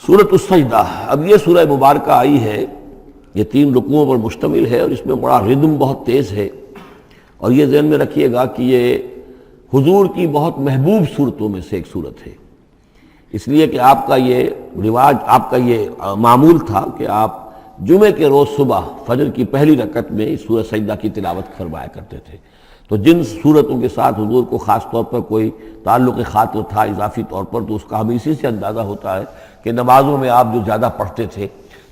سورۃ السجدہ، اب یہ سورہ مبارکہ آئی ہے، یہ 3 رکوعوں پر مشتمل ہے اور اس میں بڑا ردم بہت تیز ہے، اور یہ ذہن میں رکھیے گا کہ یہ حضور کی بہت محبوب صورتوں میں سے ایک صورت ہے، اس لیے کہ آپ کا یہ رواج، آپ کا یہ معمول تھا کہ آپ جمعے کے روز صبح فجر کی پہلی رکعت میں اس سورہ سجدہ کی تلاوت فرمایا کرتے تھے۔ تو جن صورتوں کے ساتھ حضور کو خاص طور پر کوئی تعلق خاطر تھا اضافی طور پر، تو اس کا ہمیں اسی سے اندازہ ہوتا ہے کہ نمازوں میں آپ جو زیادہ پڑھتے تھے،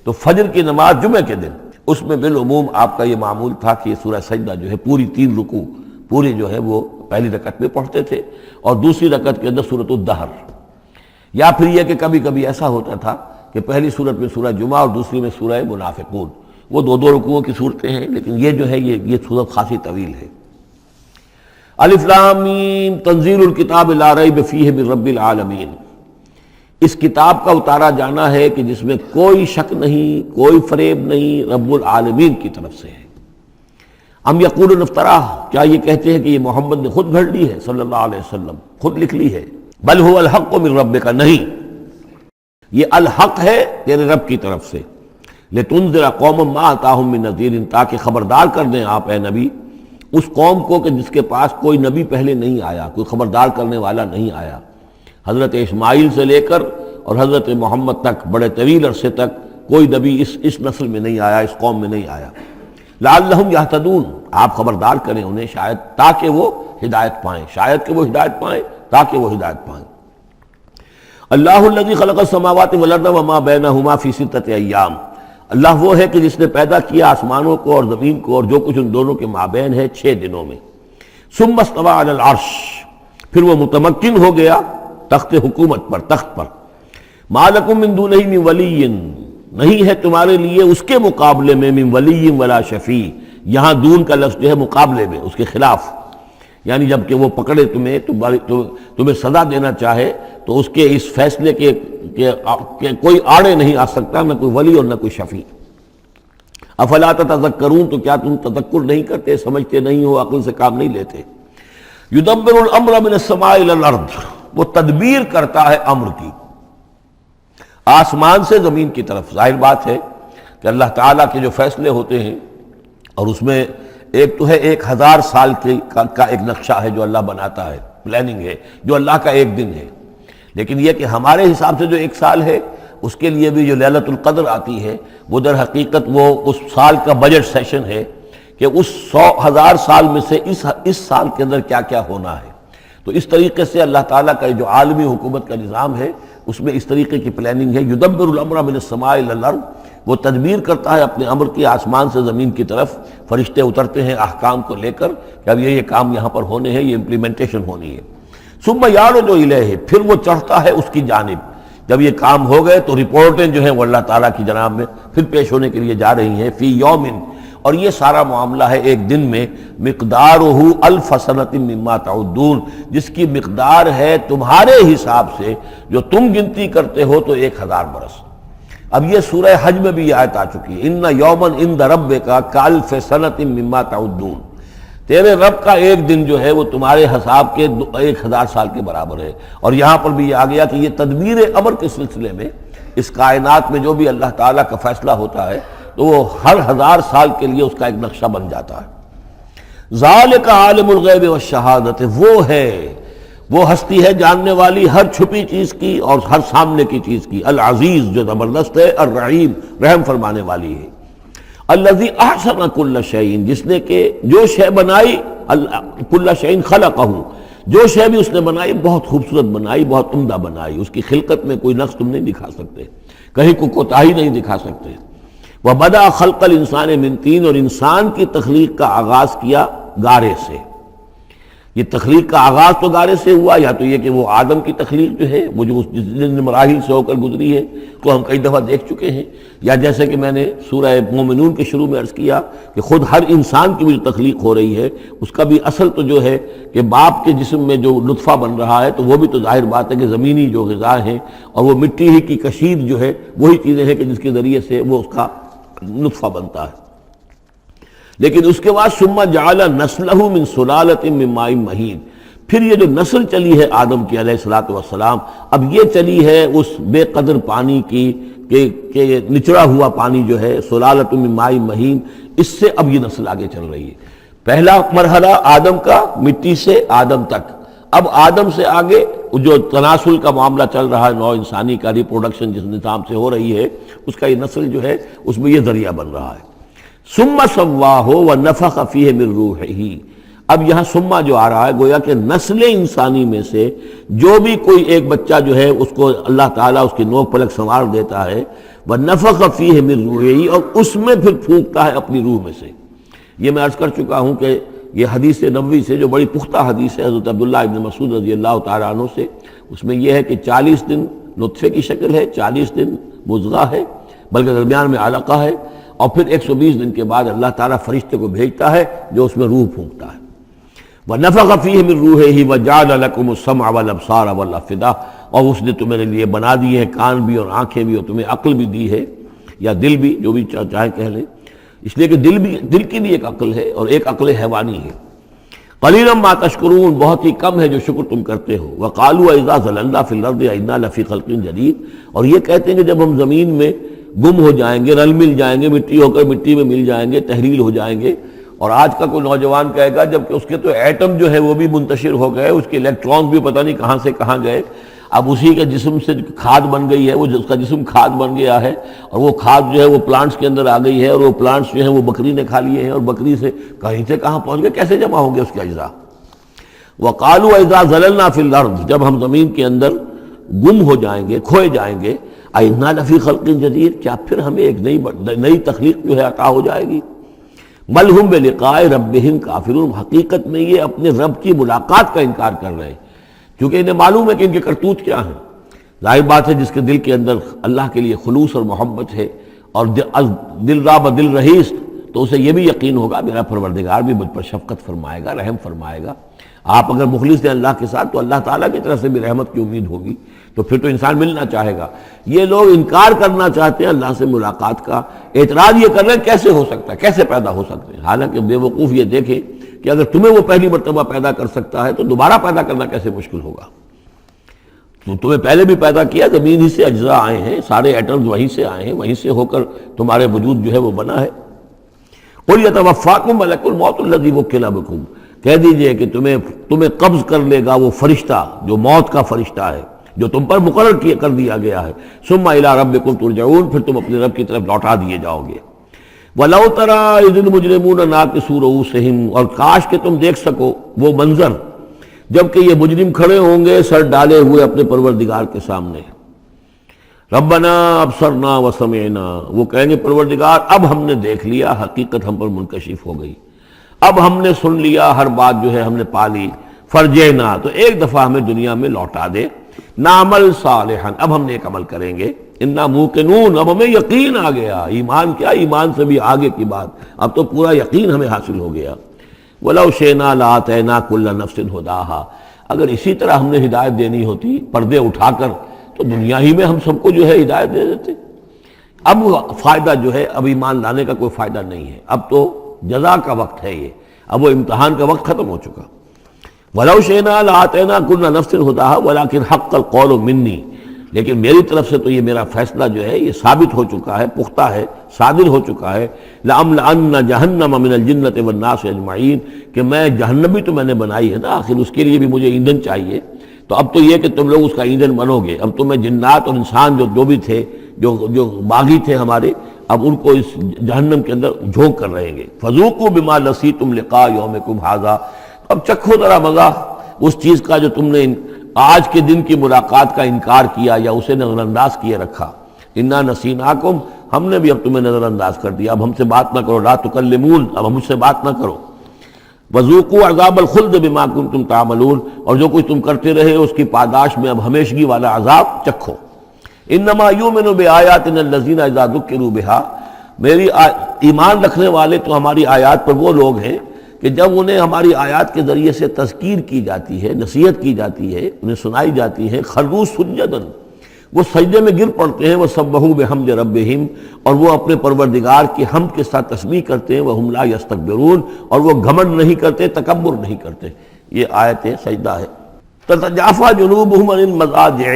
تو فجر کی نماز جمعے کے دن اس میں بالعموم آپ کا یہ معمول تھا کہ یہ سورہ سجدہ جو ہے پوری 3 رکوع پوری جو ہے وہ پہلی رکعت میں پڑھتے تھے، اور دوسری رکعت کے اندر سورۃ الدہر، یا پھر یہ کہ کبھی کبھی ایسا ہوتا تھا کہ پہلی سورت میں سورہ جمعہ اور دوسری میں سورہ منافقون، وہ 2 رکوعوں کی صورتیں ہیں، لیکن یہ جو ہے یہ سورت خاصی طویل ہے۔ الف لام میم تنزیل الکتاب لا ریب فیہ من رب العالمین، اس کتاب کا اتارا جانا ہے کہ جس میں کوئی شک نہیں، کوئی فریب نہیں، رب العالمین کی طرف سے ہے۔ ام یقولون افتراہ، کیا یہ کہتے ہیں کہ یہ محمد نے خود گھڑ لی ہے صلی اللہ علیہ وسلم، خود لکھ لی ہے؟ بل هو الحق من ربک، نہیں، یہ الحق ہے تیرے رب کی طرف سے، لتنذر قوما ما اتاہم من نذیر، تاکہ خبردار کر دیں آپ اے نبی اس قوم کو کہ جس کے پاس کوئی نبی پہلے نہیں آیا، کوئی خبردار کرنے والا نہیں آیا۔ حضرت اسماعیل سے لے کر اور حضرت محمد تک بڑے طویل عرصے تک کوئی نبی اس نسل میں نہیں آیا، اس قوم میں نہیں آیا۔ لعلہم یہتدون، آپ خبردار کریں انہیں شاید تاکہ وہ ہدایت پائیں، شاید کہ وہ ہدایت پائیں، تاکہ وہ ہدایت پائیں۔ اللہ الذی خلق السماوات والارض وما بینہما فی 6 ایام، اللہ وہ ہے کہ جس نے پیدا کیا آسمانوں کو اور زمین کو اور جو کچھ ان دونوں کے مابین ہے 6 دنوں میں۔ ثم استوى علی العرش، پھر وہ متمکن ہو گیا تخت حکومت پر، تخت پر۔ ما لکم من دونہ من ولی، نہیں ہے تمہارے لیے اس کے مقابلے میں من ولی ولا شفیع، یہاں دون کا لفظ جو ہے مقابلے میں، اس کے خلاف، یعنی جب کہ وہ پکڑے تمہیں سزا دینا چاہے تو اس کے اس فیصلے کے کوئی آڑے نہیں آ سکتا، نہ کوئی ولی اور نہ کوئی شفیع۔ افلا تتذکرون، تو کیا تم تذکر نہیں کرتے، سمجھتے نہیں ہو، عقل سے کام نہیں لیتے؟ یدبر الامر من السماء الى الارض، وہ تدبیر کرتا ہے امر کی آسمان سے زمین کی طرف۔ ظاہر بات ہے کہ اللہ تعالیٰ کے جو فیصلے ہوتے ہیں، اور اس میں ایک تو ہے 1000 سال کا ایک نقشہ ہے جو اللہ بناتا ہے، پلاننگ ہے، جو اللہ کا ایک دن ہے، لیکن یہ کہ ہمارے حساب سے جو 1 سال ہے، اس کے لیے بھی جو لیلۃ القدر آتی ہے، وہ در حقیقت وہ اس سال کا بجٹ سیشن ہے کہ اس 1000 سال میں سے اس سال کے اندر کیا کیا ہونا ہے۔ تو اس طریقے سے اللہ تعالیٰ کا جو عالمی حکومت کا نظام ہے، اس میں اس طریقے کی پلاننگ ہے۔ یدبر الامر من السماء الى الارض، وہ تدبیر کرتا ہے اپنے امر کی آسمان سے زمین کی طرف، فرشتے اترتے ہیں احکام کو لے کر کہ اب یہ کام یہاں پر ہونے ہیں، یہ امپلیمنٹیشن ہونی ہے۔ ثم یعرج الیہ، پھر وہ چڑھتا ہے اس کی جانب، جب یہ کام ہو گئے تو رپورٹیں جو ہیں وہ اللہ تعالیٰ کی جناب میں پھر پیش ہونے کے لیے جا رہی ہیں۔ فی یوم، اور یہ سارا معاملہ ہے ایک دن میں، مقدارہ 1000 سنۃ مما تعدون، جس کی مقدار ہے تمہارے حساب سے جو تم گنتی کرتے ہو تو 1000 برس۔ اب یہ سورہ حج میں بھی یہ آیت آ چکی ہے، ان یوما عند ربک کالف سنۃ مما تعدون، تیرے رب کا ایک دن جو ہے وہ تمہارے حساب کے 1000 سال کے برابر ہے۔ اور یہاں پر بھی یہ آ گیا کہ یہ تدبیر امر کے سلسلے میں اس کائنات میں جو بھی اللہ تعالیٰ کا فیصلہ ہوتا ہے تو وہ ہر 1000 سال کے لیے اس کا ایک نقشہ بن جاتا ہے۔ ذالک عالم الغیب والشہادۃ، وہ ہے، وہ ہستی ہے جاننے والی ہر چھپی چیز کی اور ہر سامنے کی چیز کی، العزیز جو زبردست ہے، الرحیم رحم فرمانے والی ہے۔ الذی احسن کل شیء، جس نے کہ جو شے بنائی، کل شیء خلقہ، جو شے بھی اس نے بنائی بہت خوبصورت بنائی، بہت عمدہ بنائی، اس کی خلقت میں کوئی نقص تم نہیں دکھا سکتے، کہیں کوئی کوتاہی نہیں دکھا سکتے۔ وَبَدَأَ خَلْقَ الْإِنسَانِ مِنْ طِينٍ، اور انسان کی تخلیق کا آغاز کیا گارے سے۔ یہ تخلیق کا آغاز تو گارے سے ہوا، یا تو یہ کہ وہ آدم کی تخلیق جو ہے وہ جو جن مراحل سے ہو کر گزری ہے تو ہم کئی دفعہ دیکھ چکے ہیں، یا جیسے کہ میں نے سورہ مومنون کے شروع میں عرض کیا کہ خود ہر انسان کی بھی جو تخلیق ہو رہی ہے اس کا بھی اصل تو جو ہے کہ باپ کے جسم میں جو نطفہ بن رہا ہے تو وہ بھی تو ظاہر بات ہے کہ زمینی جو غذا ہیں اور وہ مٹی ہی کی کشید جو ہے وہی چیزیں ہیں کہ جس کے ذریعے سے وہ اس کا نطفہ بنتا ہے۔ لیکن اس کے بعد ثم جعل نسلہ من سلالۃ من ماء مہین، پھر یہ جو نسل چلی ہے آدم کی علیہ الصلوۃ والسلام، اب یہ چلی ہے اس بے قدر پانی کی کہ نچڑا ہوا پانی جو ہے سلالۃ من ماء مہین، اس سے اب یہ نسل آگے چل رہی ہے۔ پہلا مرحلہ آدم کا، مٹی سے آدم تک، اب آدم سے آگے جو تناسل کا معاملہ چل رہا ہے، نوع انسانی کا ریپروڈکشن جس نظام سے ہو رہی ہے، اس کا یہ نسل جو ہے اس میں یہ ذریعہ بن رہا ہے۔ ثم سواہ ونفخ فیہ من روحہ، اب یہاں سما جو آ رہا ہے گویا کہ نسل انسانی میں سے جو بھی کوئی ایک بچہ جو ہے اس کو اللہ تعالیٰ اس کی نوک پلک سنوار دیتا ہے، وَنَفَخَ فِيهِ مِن رُوحِهِ، اور اس میں پھر پھونکتا ہے اپنی روح میں سے۔ یہ میں عرض کر چکا ہوں کہ یہ حدیث نبوی سے جو بڑی پختہ حدیث ہے حضرت عبداللہ ابن مسعود رضی اللہ تعالیٰ عنہ سے، اس میں یہ ہے کہ 40 دن نطفے کی شکل ہے، 40 دن مضغہ ہے، بلکہ درمیان میں علقہ ہے، اور پھر 120 دن کے بعد اللہ تعالیٰ فرشتے کو بھیجتا ہے جو اس میں روح پھونکتا ہے۔ وَنَفَخَ فِيهِ مِن رُوحِهِ وَجَعَلَ لَكُمُ السَّمْعَ وَالْأَبْصَارَ وَالْأَفْئِدَةَ، اور اس نے تمہارے لیے بنا دیے ہیں کان بھی اور آنکھیں بھی، اور تمہیں عقل بھی دی ہے، یا دل بھی، جو بھی چاہے کہہ لیں، اس لیے کہ دل کی بھی ایک عقل ہے اور ایک عقل حیوانی ہے۔ قَلِيلًا مَا تَشْكُرُونَ، بہت ہی کم ہے جو شکر تم کرتے ہو۔ وَقَالُوا أَإِذَا ضَلَلْنَا فِي الْأَرْضِ أَإِنَّا لَفِي خَلْقٍ جَدِيدٍ، اور یہ کہتے ہیں کہ جب ہم زمین میں گم ہو جائیں گے، رل مل جائیں گے، مٹی ہو کر مٹی میں مل جائیں گے، تحلیل ہو جائیں گے، اور آج کا کوئی نوجوان کہے گا جبکہ اس کے تو ایٹم جو ہے وہ بھی منتشر ہو گئے، اس کے الیکٹرون بھی پتہ نہیں کہاں سے کہاں گئے، اب اسی کے جسم سے کھاد بن گئی ہے، وہ اس کا جسم کھاد بن گیا ہے، اور وہ کھاد جو ہے وہ پلانٹس کے اندر آ گئی ہے، اور وہ پلانٹس جو ہیں وہ بکری نے کھا لیے ہیں، اور بکری سے کہیں سے کہاں پہنچ گئے، کیسے جمع ہوں گے اس کے اجزاء۔ وَقَالُوا إِذَا ضَلَلْنَا فِي الْأَرْضِ، جب ہم زمین کے اندر گم ہو جائیں گے، کھوئے جائیں گے، أَإِنَّا لَفِي خَلْقٍ جَدِيدٍ، کیا پھر ہمیں ایک نئی تخلیق جو ہے عطا ہو جائے گی۔ بل ہم بلقاء ربہم کافرون، حقیقت میں یہ اپنے رب کی ملاقات کا انکار کر رہے ہیں، کیونکہ انہیں معلوم ہے کہ ان کے کرتوت کیا ہیں۔ ظاہر بات ہے جس کے دل کے اندر اللہ کے لیے خلوص اور محبت ہے، اور دل راب دل رہیس، تو اسے یہ بھی یقین ہوگا میرا پروردگار بھی مجھ پر شفقت فرمائے گا، رحم فرمائے گا۔ آپ اگر مخلص ہیں اللہ کے ساتھ تو اللہ تعالیٰ کی طرف سے بھی رحمت کی امید ہوگی، تو پھر تو انسان ملنا چاہے گا۔ یہ لوگ انکار کرنا چاہتے ہیں اللہ سے ملاقات کا، اعتراض یہ کر رہے ہیں کیسے ہو سکتا ہے، کیسے پیدا ہو سکتے ہیں، حالانکہ بے وقوف یہ دیکھیں کہ اگر تمہیں وہ پہلی مرتبہ پیدا کر سکتا ہے تو دوبارہ پیدا کرنا کیسے مشکل ہوگا۔ تو تمہیں پہلے بھی پیدا کیا، زمین ہی سے اجزاء آئے ہیں، سارے ایٹمز وہیں سے آئے ہیں، وہیں سے ہو کر تمہارے وجود جو ہے وہ بنا ہے۔ قُلْ يَتَوَفَّاكُم مَلَكُ الْمَوْتِ الَّذِي وُكِّلَ بِكُمْ، کہہ دیجئے کہ تمہیں قبض کر لے گا وہ فرشتہ جو موت کا فرشتہ ہے، جو تم پر مقرر کر دیا گیا ہے۔ ثُمَّ إِلَىٰ رَبِّكُمْ تُرْجَعُونَ، پھر تم اپنے رب کی طرف لوٹا دیے جاؤ گے۔ وَلَوْ تَرَىٰ إِذِ الْمُجْرِمُونَ نَاكِسُو رُءُوسِهِمْ، اور کاش کہ تم دیکھ سکو وہ منظر جبکہ یہ مجرم کھڑے ہوں گے سر ڈالے ہوئے اپنے پروردگار کے سامنے۔ ربنا ابصرنا وسمعنا، وہ کہیں گے پروردگار اب ہم نے دیکھ لیا، حقیقت ہم پر منکشف ہو گئی، اب ہم نے سن لیا، ہر بات جو ہے ہم نے پا لی۔ فرجعنا، تو ایک دفعہ ہمیں دنیا میں لوٹا دے، نعمل صالحا، اب ہم نیک عمل کریں گے، انا موقنون، اب ہمیں یقین آ گیا، ایمان کیا، ایمان سے بھی آگے کی بات، اب تو پورا یقین ہمیں حاصل ہو گیا۔ وَلَوْ شِئْنَا لَآتَيْنَا كُلَّ نَفْسٍ هُدَاهَا، اگر اسی طرح ہم نے ہدایت دینی ہوتی پردے اٹھا کر تو دنیا ہی میں ہم سب کو جو ہے ہدایت دے دیتے۔ اب فائدہ جو ہے اب ایمان لانے کا کوئی فائدہ نہیں ہے، اب تو جزا کا وقت ہے، یہ اب وہ امتحان کا وقت ختم ہو چکا۔ وَلَوْ شِئْنَا لَآتَيْنَا كُلَّ نَفْسٍ هُدَاهَا وَلَكِنْ حَقَّ الْقَوْلُ مِنِّي، لیکن میری طرف سے تو یہ میرا فیصلہ جو ہے یہ ثابت ہو چکا ہے، پختہ ہے، صادر ہو چکا ہے۔ لَأَمْلَأَنَّ جَهَنَّمَ مِنَ الْجِنَّةِ وَالنَّاسِ أَجْمَعِينَ، کہ میں جہنم بھی تو میں نے بنائی ہے نا، آخر اس کے لیے بھی مجھے ایندھن چاہیے، تو اب تو یہ کہ تم لوگ اس کا ایندھن بنو گے، اب تو میں جنات اور انسان جو بھی تھے، جو باغی تھے ہمارے، اب ان کو اس جہنم کے اندر جھونک کر رہیں گے۔ فَذُوقُوا بِمَا نَسِيتُمْ لِقَاءَ يَوْمِكُمْ هَذَا، اب چکھو ذرا مزہ اس چیز کا جو تم نے آج کے دن کی ملاقات کا انکار کیا یا اسے نظر انداز کیے رکھا۔ انا نسیناکم، ہم نے بھی اب تمہیں نظر انداز کر دیا، اب ہم سے بات نہ کرو، لا تکلمون، اب ہم مجھ سے بات نہ کرو۔ وذوقوا عذاب الخلد بما کنتم تعملون، اور جو کچھ تم کرتے رہے اس کی پاداش میں اب ہمیشگی والا عذاب چکھو۔ انما یؤمن بآیاتنا الذین اذا ذکروا بها، میری ایمان رکھنے والے تو ہماری آیات پر وہ لوگ ہیں کہ جب انہیں ہماری آیات کے ذریعے سے تذکیر کی جاتی ہے، نصیحت کی جاتی ہے، انہیں سنائی جاتی ہے، خروا سجدا، وہ سجدے میں گر پڑتے ہیں، وہ سبحوا بحمد ربہم، اور وہ اپنے پروردگار کی حمد کے ساتھ تسبیح کرتے ہیں، وہم لا یستکبرون، اور وہ گھمنڈ نہیں کرتے، تکبر نہیں کرتے۔ یہ آیت سجدہ ہے۔ تتجافی جنوبہم عن المضاجع،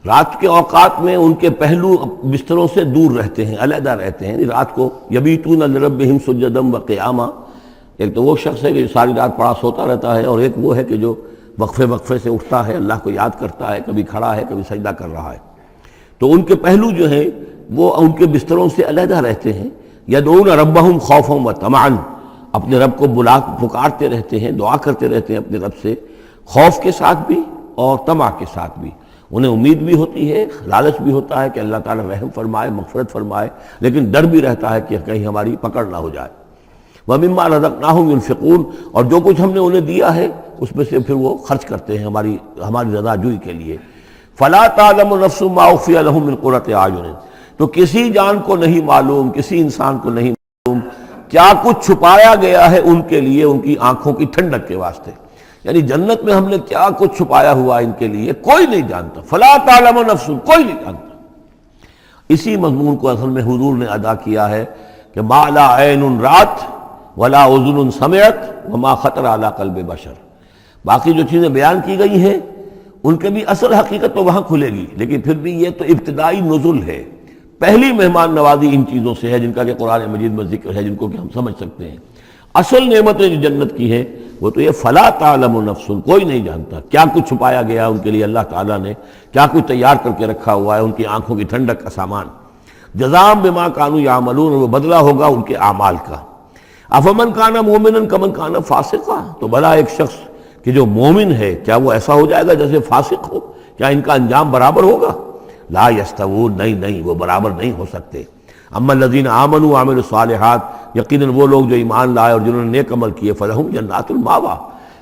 رات کے اوقات میں ان کے پہلو بستروں سے دور رہتے ہیں، علیحدہ رہتے ہیں، رات کو یبیتون لربہم سجدا وقیاما۔ ایک تو وہ شخص ہے کہ جو ساری رات پڑا سوتا رہتا ہے، اور ایک وہ ہے کہ جو وقفے وقفے سے اٹھتا ہے، اللہ کو یاد کرتا ہے، کبھی کھڑا ہے کبھی سجدہ کر رہا ہے۔ تو ان کے پہلو جو ہیں وہ ان کے بستروں سے علیحدہ رہتے ہیں۔ یدعون ربہم خوفا وطمعا، اپنے رب کو پکارتے رہتے ہیں، دعا کرتے رہتے ہیں اپنے رب سے، خوف کے ساتھ بھی اور طمع کے ساتھ بھی۔ انہیں امید بھی ہوتی ہے، لالچ بھی ہوتا ہے کہ اللہ تعالیٰ رحم فرمائے، مغفرت فرمائے، لیکن ڈر بھی رہتا ہے کہ کہیں ہماری پکڑ نہ ہو جائے۔ وَمِمَّا رَزَقْنَاهُمْ يُنْفِقُونَ، اور جو کچھ ہم نے انہیں دیا ہے اس میں سے پھر وہ خرچ کرتے ہیں ہماری رضا جوئی کے لیے۔ فَلَا تَعْلَمُ نَفْسٌ مَّا أُخْفِيَ لَهُم مِّن قُرَّةِ أَعْيُنٍ، تو کسی جان کو نہیں معلوم، کسی انسان کو نہیں معلوم کیا کچھ چھپایا گیا ہے ان کے لیے ان کی آنکھوں کی ٹھنڈک کے واسطے۔ یعنی جنت میں ہم نے کیا کچھ چھپایا ہوا ان کے لیے کوئی نہیں جانتا۔ فَلَا تَعْلَمُ نَفْسٌ، کوئی نہیں جانتا۔ اسی مضمون کو اصل میں حضور نے ادا کیا ہے کہ مَا لَا عَيْنٌ رَأَتْ وَلَا أُذُنٌ سَمِعَتْ وَمَا خَطَرَ عَلَىٰ قَلْبِ بَشَرٍ۔ باقی جو چیزیں بیان کی گئی ہیں ان کے بھی اصل حقیقت تو وہاں کھلے گی، لیکن پھر بھی یہ تو ابتدائی نزل ہے، پہلی مہمان نوازی ان چیزوں سے ہے جن کا کہ قرآن مجید میں ذکر ہے، جن کو کہ ہم سمجھ سکتے ہیں۔ اصل نعمتیں جو جنت کی ہیں وہ تو یہ فلا تعلم نفس، کوئی نہیں جانتا کیا کچھ چھپایا گیا ان کے لیے اللہ تعالیٰ نے، کیا کچھ تیار کر کے رکھا ہوا ہے ان کی آنکھوں کی ٹھنڈک کا سامان۔ جزاء بما كانوا يعملون، وہ بدلہ ہوگا ان کے اعمال کا۔ افمن کان مومنا کمن کان فاسقا، تو بھلا ایک شخص کہ جو مومن ہے کیا وہ ایسا ہو جائے گا جیسے فاسق ہو؟ کیا ان کا انجام برابر ہوگا؟ لا یستوون، نہیں وہ برابر نہیں ہو سکتے۔ اما الذین آمنوا وعملوا الصالحات، یقیناً وہ لوگ جو ایمان لائے اور جنہوں نے نیک عمل کیے، فلہم جنات الماوا،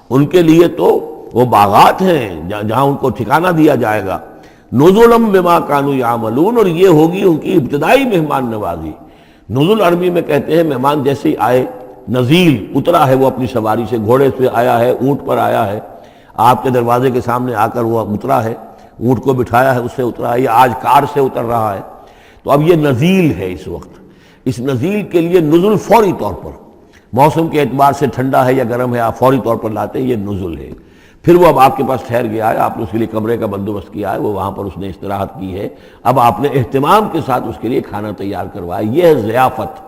ان کے لیے تو وہ باغات ہیں جہاں ان کو ٹھکانہ دیا جائے گا۔ نزلا بما كانوا يعملون، اور یہ ہوگی ان کی ابتدائی مہمان نوازی۔ نزل عربی میں کہتے ہیں مہمان جیسے ہی آئے، نزیل اترا ہے وہ اپنی سواری سے، گھوڑے سے آیا ہے، اونٹ پر آیا ہے، آپ کے دروازے کے سامنے آ کر وہ اترا ہے، اونٹ کو بٹھایا ہے اس سے اترا ہے، یا آج کار سے اتر رہا ہے۔ تو اب یہ نزیل ہے اس وقت۔ اس نزیل کے لیے نزل فوری طور پر، موسم کے اعتبار سے ٹھنڈا ہے یا گرم ہے، آپ فوری طور پر لاتے ہیں، یہ نزل ہے۔ پھر وہ اب آپ کے پاس ٹھہر گیا ہے، آپ نے اس کے لیے کمرے کا بندوبست کیا ہے، وہ وہاں پر اس نے استراحت کی ہے، اب آپ نے اہتمام کے ساتھ اس کے لیے کھانا تیار کروایا، یہ ہے ضیافت۔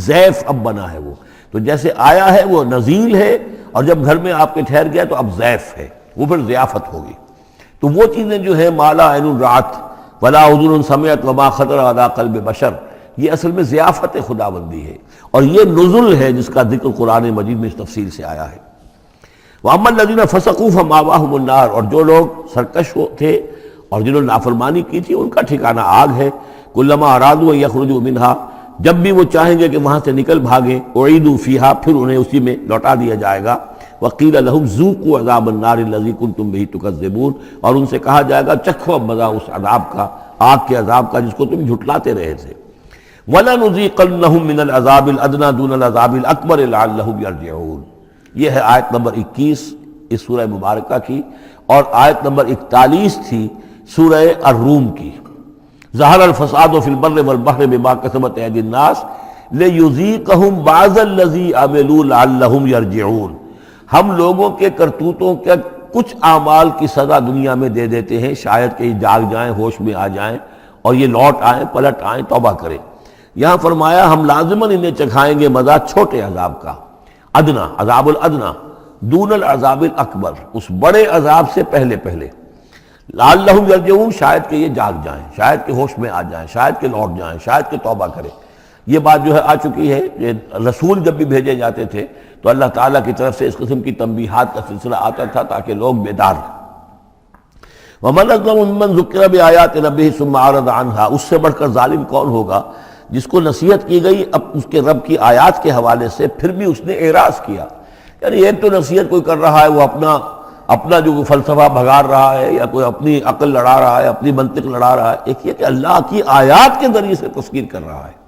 ضیف اب بنا ہے وہ، تو جیسے آیا ہے وہ نزیل ہے، اور جب گھر میں آپ کے ٹھہر گیا تو اب ضیف ہے، وہ پھر ضیافت ہوگی۔ تو وہ چیزیں جو ہیں ما لا عین رأت ولا اذن سمعت وما خطر علی قلب بشر، یہ اصل میں ضیافت خداوندی ہے، اور یہ نزل ہے جس کا ذکر قرآن مجید میں اس تفصیل سے آیا ہے۔ وَأَمَّا الَّذِينَ فَسَقُوا فَمَأْوَاهُمُ النَّارُ، اور جو لوگ سرکش تھے اور جنہوں نے نافرمانی کی تھی ان کا ٹھکانہ آگ ہے۔ كُلَّمَا أَرَادُوا أَن يَخْرُجُوا مِنْهَا، جب بھی وہ چاہیں گے کہ وہاں سے نکل بھاگیں، اُعِیدُوا فِيهَا، پھر انہیں اسی میں لوٹا دیا جائے گا۔ وَقِيلَ لَهُمْ ذُوقُوا عَذَابَ النَّارِ الَّذِي كُنتُم بِهِ تُكَذِّبُونَ، اور ان سے کہا جائے گا چکھو اب مزہ اس عذاب کا، آگ کے عذاب کا جس کو تم جھٹلاتے رہے تھے۔ وَلَنُذِيقَنَّهُم مِّنَ الْعَذَابِ الْأَدْنَىٰ دُونَ الْعَذَابِ الْأَكْبَرِ لَعَلَّهُمْ يَرْجِعُونَ۔ یہ ہے آیت نمبر 21 اس سورہ مبارکہ کی، اور آیت نمبر 41 تھی سورہ الروم کی۔ ظہر الفساد فی البر والبحر بما کسبت ایدی الناس لیذیقہم بعض الذی عملوا لعلہم یرجعون، ہم لوگوں کے کرتوتوں کے کچھ اعمال کی سزا دنیا میں دے دیتے ہیں، شاید کہ یہ جاگ جائیں، ہوش میں آ جائیں اور یہ لوٹ آئیں، پلٹ آئیں، توبہ کریں۔ یہاں فرمایا ہم لازماً انہیں چکھائیں گے مزہ چھوٹے عذاب کا، ادنا، عذاب الادنا، دون العذاب الاکبر، اس بڑے عذاب سے پہلے لعلہم یرجعون، شاید کہ یہ جاگ جائیں، شاید کہ ہوش میں آ جائیں، شاید کہ لوٹ جائیں، شاید کہ توبہ کریں۔ یہ بات جو ہے آ چکی ہے کہ رسول جب بھی بھیجے جاتے تھے تو اللہ تعالیٰ کی طرف سے اس قسم کی تنبیہات کا سلسلہ آتا تھا تاکہ لوگ بیدار ہیں۔ وَمَنْ أَظْلَمُ مِمَّنْ ذُكِّرَ بِآيَاتِ رَبِّهِ ثُمَّ أَعْرَضَ عَنْهَا، اس سے بڑھ کر ظالم کون ہوگا جس کو نصیحت کی گئی اب اس کے رب کی آیات کے حوالے سے پھر بھی اس نے اعراض کیا۔ یعنی ایک تو نصیحت کوئی کر رہا ہے وہ اپنا جو فلسفہ بھگار رہا ہے یا کوئی اپنی عقل لڑا رہا ہے، اپنی منطق لڑا رہا ہے، ایک یہ کہ اللہ کی آیات کے ذریعے سے تذکیر کر رہا ہے،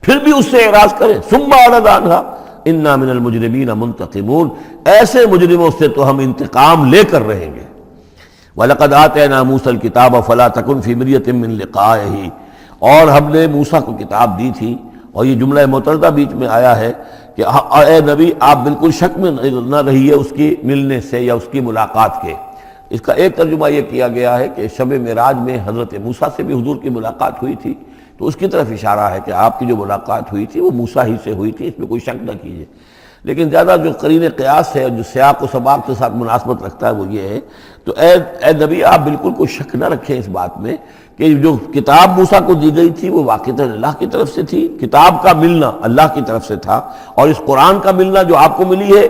پھر بھی اس سے اعراض کرے۔ ثم اعرض عنها انا من المجرمین منتقمون، ایسے مجرموں سے تو ہم انتقام لے کر رہیں گے۔ وَلَقَدْ آتَيْنَا مُوسَى الْكِتَابَ فَلَا تَكُنْ فِي مِرْيَةٍ مِّن لِقَائِهِ، اور ہم نے موسیٰ کو کتاب دی تھی اور یہ جملہ معترضہ بیچ میں آیا ہے کہ اے نبی آپ بالکل شک میں نہ رہیے اس کی ملنے سے یا اس کی ملاقات کے۔ اس کا ایک ترجمہ یہ کیا گیا ہے کہ شب معراج میں حضرت موسیٰ سے بھی حضور کی ملاقات ہوئی تھی، تو اس کی طرف اشارہ ہے کہ آپ کی جو ملاقات ہوئی تھی وہ موسیٰ ہی سے ہوئی تھی، اس میں کوئی شک نہ کیجیے۔ لیکن زیادہ جو قرین قیاس ہے اور جو سیاق و سباق کے ساتھ مناسبت رکھتا ہے وہ یہ ہے، تو اے نبی آپ بالکل کوئی شک نہ رکھیں اس بات میں کہ جو کتاب موسیٰ کو دی گئی تھی وہ واقعتاً اللہ کی طرف سے تھی، کتاب کا ملنا اللہ کی طرف سے تھا، اور اس قرآن کا ملنا جو آپ کو ملی ہے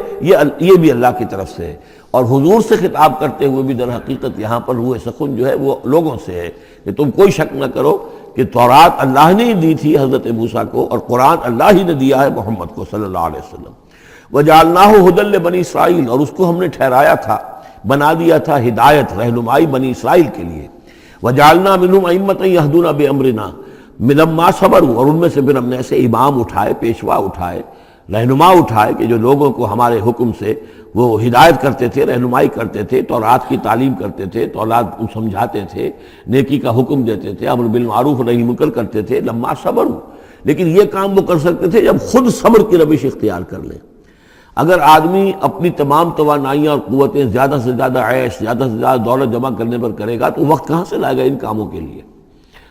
یہ بھی اللہ کی طرف سے ہے۔ اور حضور سے خطاب کرتے ہوئے بھی در حقیقت یہاں پر روح سخن جو ہے وہ لوگوں سے ہے کہ تم کوئی شک نہ کرو کہ تورات اللہ نے ہی دی تھی حضرت موسیٰ کو، اور قرآن اللہ ہی نے دیا ہے محمد کو صلی اللہ علیہ وسلم۔ وَجَعَلْنَاهُ هُدًى لِّبَنِي اسرائیل، اور اس کو ہم نے ٹھہرایا تھا، بنا دیا تھا ہدایت، رہنمائی بنی اسرائیل کے لیے۔ وَجَعَلْنَا مِنْهُمْ أَئِمَّةً يَهْدُونَ بِأَمْرِنَا لَمَّا صَبَرُوا، اور ان میں سے پھر ہم نے ایسے امام اٹھائے، پیشوا اٹھائے، رہنما اٹھائے کہ جو لوگوں کو ہمارے حکم سے وہ ہدایت کرتے تھے، رہنمائی کرتے تھے، تورات کی تعلیم کرتے تھے، تورات کو سمجھاتے تھے، نیکی کا حکم دیتے تھے، امر بالمعروف نہی منکر کرتے تھے، لما صبروا۔ لیکن یہ کام وہ کر سکتے تھے جب خود صبر کی روش اختیار کر لیں۔ اگر آدمی اپنی تمام توانائیاں اور قوتیں زیادہ سے زیادہ عیش، زیادہ سے زیادہ دولت جمع کرنے پر کرے گا تو وقت کہاں سے لائے گا ان کاموں کے لیے؟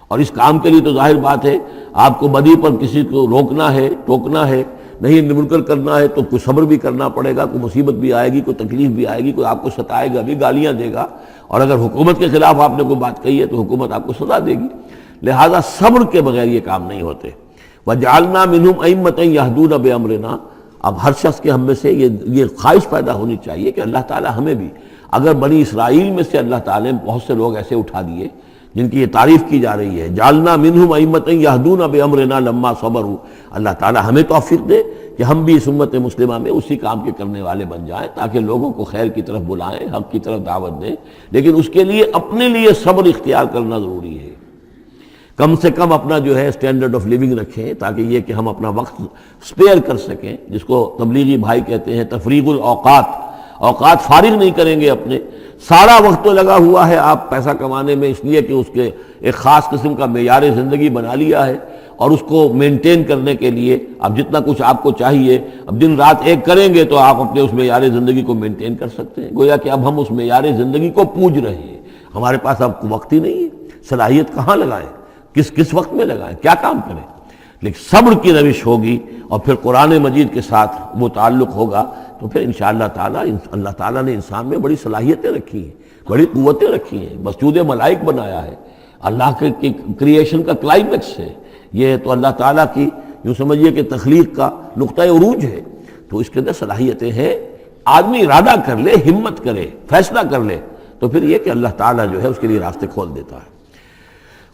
اور اس کام کے لیے تو ظاہر بات ہے آپ کو بدی پر کسی کو روکنا ہے، ٹوکنا ہے، نہیں منکر کرنا ہے تو کوئی صبر بھی کرنا پڑے گا، کوئی مصیبت بھی آئے گی، کوئی تکلیف بھی آئے گی، کوئی آپ کو ستائے گا بھی، گالیاں دے گا، اور اگر حکومت کے خلاف آپ نے کوئی بات کہی ہے تو حکومت آپ کو سزا دے گی۔ لہذا صبر کے بغیر یہ کام نہیں ہوتے۔ وَجَعَلْنَا مِنْهُمْ أَئِمَّةً يَهْدُونَ بِأَمْرِنَا، اب ہر شخص کے ہم میں سے یہ خواہش پیدا ہونی چاہیے کہ اللہ تعالیٰ ہمیں بھی، اگر بنی اسرائیل میں سے اللہ تعالیٰ نے بہت سے لوگ ایسے اٹھا دیے جن کی یہ تعریف کی جا رہی ہے، جعلنا منہم ائمۃ یہدون بامرنا لما صبروا، اللہ تعالیٰ ہمیں توفیق دے کہ ہم بھی اس امت مسلمہ میں اسی کام کے کرنے والے بن جائیں، تاکہ لوگوں کو خیر کی طرف بلائیں، حق کی طرف دعوت دیں، لیکن اس کے لیے اپنے لیے صبر اختیار کرنا ضروری ہے۔ کم سے کم اپنا جو ہے اسٹینڈرڈ آف لیونگ رکھیں، تاکہ یہ کہ ہم اپنا وقت سپیئر کر سکیں، جس کو تبلیغی بھائی کہتے ہیں تفریغ الاوقات، اوقات فارغ نہیں کریں گے اپنے، سارا وقت تو لگا ہوا ہے آپ پیسہ کمانے میں، اس لیے کہ اس کے ایک خاص قسم کا معیار زندگی بنا لیا ہے، اور اس کو مینٹین کرنے کے لیے اب جتنا کچھ آپ کو چاہیے اب دن رات ایک کریں گے تو آپ اپنے اس معیار زندگی کو مینٹین کر سکتے ہیں۔ گویا کہ اب ہم اس معیار زندگی کو پوج رہے ہیں، ہمارے پاس اب وقت ہی نہیں ہے، صلاحیت کہاں لگائیں، کس وقت میں لگائیں، کیا کام کریں۔ لیکن صبر کی روش ہوگی اور پھر قرآن مجید کے ساتھ وہ تعلق ہوگا تو پھر انشاءاللہ تعالیٰ اللہ تعالیٰ نے انسان میں بڑی صلاحیتیں رکھی ہیں، بڑی قوتیں رکھی ہیں، مسجود ملائک بنایا ہے، اللہ کے کریشن کا کلائمیکس ہے یہ، تو اللہ تعالیٰ کی یوں سمجھیے کہ تخلیق کا نقطہ عروج ہے، تو اس کے اندر صلاحیتیں ہیں۔ آدمی ارادہ کر لے، ہمت کرے، فیصلہ کر لے تو پھر یہ کہ اللہ تعالیٰ جو ہے اس کے لیے راستے کھول دیتا ہے۔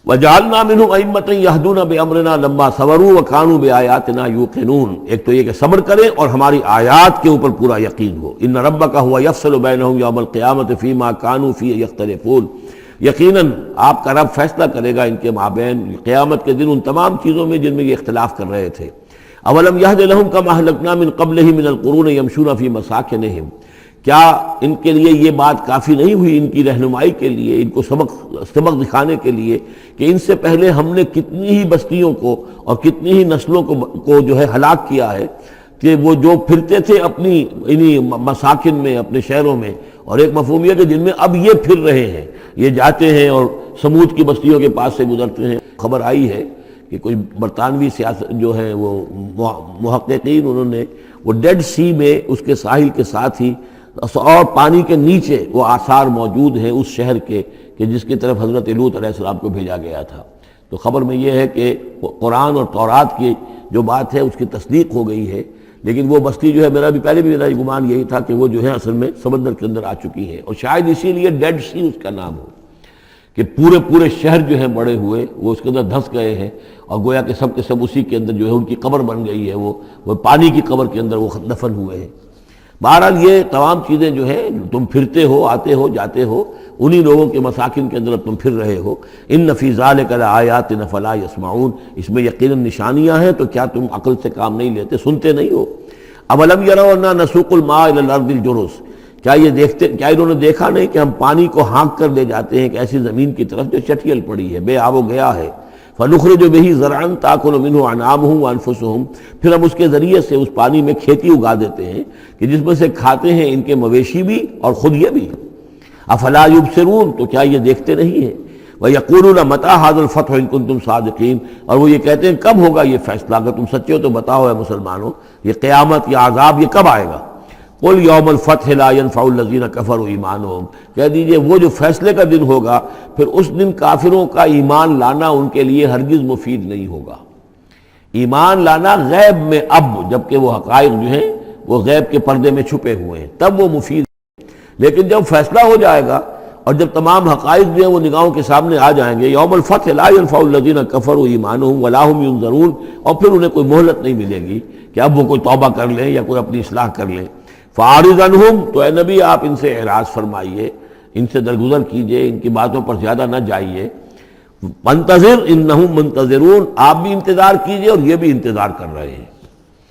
وَجَعَلْنَا مِنْهُمْ أَئِمَّةً يَهْدُونَ بِأَمْرِنَا لَمَّا صَبَرُوا وَكَانُوا بِآيَاتِنَا يُوقِنُونَ، ایک تو یہ کہ صبر کریں اور ہماری آیات کے اوپر پورا یقین ہو۔ إِنَّ رَبَّكَ هُوَ يَفْصِلُ بَيْنَهُمْ يَوْمَ الْقِيَامَةِ فِيمَا كَانُوا فِيهِ يَخْتَلِفُونَ، یقیناً آپ کا رب فیصلہ کرے گا ان کے مابین قیامت کے دن ان تمام چیزوں میں جن میں یہ اختلاف کر رہے تھے۔ أَوَلَمْ يَهْدِ لَهُمْ كَمَا أَهْلَكْنَا مِنْ قَبْلِهِمْ مِنَ الْقُرُونِ يَمْشُونَ فِي مَسَاكِنِهِمْ، کیا ان کے لیے یہ بات کافی نہیں ہوئی، ان کی رہنمائی کے لیے، ان کو سبق دکھانے کے لیے کہ ان سے پہلے ہم نے کتنی ہی بستیوں کو اور کتنی ہی نسلوں کو جو ہے ہلاک کیا ہے، کہ وہ جو پھرتے تھے اپنی انہی مساکن میں، اپنے شہروں میں، اور ایک مفہوم یہ کہ جن میں اب یہ پھر رہے ہیں، یہ جاتے ہیں اور سمود کی بستیوں کے پاس سے گزرتے ہیں۔ خبر آئی ہے کہ کوئی برطانوی سیاست جو ہے وہ محققین، انہوں نے وہ ڈیڈ سی میں اس کے ساحل کے ساتھ ہی اور پانی کے نیچے وہ آثار موجود ہیں اس شہر کے کہ جس کی طرف حضرت لوط علیہ السلام کو بھیجا گیا تھا۔ تو خبر میں یہ ہے کہ قرآن اور تورات کی جو بات ہے اس کی تصدیق ہو گئی ہے، لیکن وہ بستی جو ہے میرا میرا گمان یہی تھا کہ وہ جو ہے اصل میں سمندر کے اندر آ چکی ہے، اور شاید اسی لیے ڈیڈ سی اس کا نام ہو کہ پورے شہر جو ہیں بڑے ہوئے وہ اس کے اندر دھنس گئے ہیں، اور گویا کہ سب کے سب اسی کے اندر جو ہے ان کی قبر بن گئی ہے، وہ پانی کی قبر کے اندر وہ دفن ہوئے ہیں۔ بہرحال یہ تمام چیزیں جو ہے تم پھرتے ہو، آتے ہو، جاتے ہو، انہی لوگوں کے مساکن کے اندر تم پھر رہے ہو۔ ان فی ذلک لآیات فلا یسمعون، اس میں یقیناً نشانیاں ہیں تو کیا تم عقل سے کام نہیں لیتے، سنتے نہیں ہو۔ اولم یروا انا نسوق الماء الی الارض الجرز، کیا انہوں نے دیکھا نہیں کہ ہم پانی کو ہانک کر لے جاتے ہیں ایک ایسی زمین کی طرف جو چٹیل پڑی ہے، بے آب و گیا ہے۔ فنخرج به زرعا تاکل منه انعامهم وانفسهم، پھر ہم اس کے ذریعے سے اس پانی میں کھیتی اگا دیتے ہیں کہ جس میں سے کھاتے ہیں ان کے مویشی بھی اور خود یہ بھی۔ افلا یبصرون، تو کیا یہ دیکھتے نہیں ہیں؟ وَيَقُولُونَ مَتَىٰ هَٰذَا الْفَتْحُ إِن كُنتُمْ صَادِقِينَ، اور وہ یہ کہتے ہیں کب ہوگا یہ فیصلہ، اگر تم سچے ہو تو بتاؤ اے مسلمانوں، یہ قیامت یا عذاب یہ کب آئے گا؟ قُلْ يَوْمَ الْفَتْحِ لَا يَنفَعُ الَّذِينَ كَفَرُوا إِيمَانُهُمْ، کہہ دیجئے وہ جو فیصلے کا دن ہوگا پھر اس دن کافروں کا ایمان لانا ان کے لیے ہرگز مفید نہیں ہوگا۔ ایمان لانا غیب میں، اب جبکہ وہ حقائق جو ہیں وہ غیب کے پردے میں چھپے ہوئے ہیں تب وہ مفید ہے، لیکن جب فیصلہ ہو جائے گا اور جب تمام حقائق جو ہیں وہ نگاہوں کے سامنے آ جائیں گے، یوم الفتح لا ينفع الذین کفروا ایمانہم ولا هم ینظرون، اور پھر انہیں کوئی مہلت نہیں ملے گی کہ اب وہ کوئی توبہ کر لیں یا کوئی اپنی اصلاح کر لیں۔ فاعرض عنہم، تو اے نبی آپ ان سے اعراض فرمائیے، ان سے درگزر کیجئے، ان کی باتوں پر زیادہ نہ جائیے۔ منتظر انہم منتظرون، آپ بھی انتظار کیجئے اور یہ بھی انتظار کر رہے ہیں۔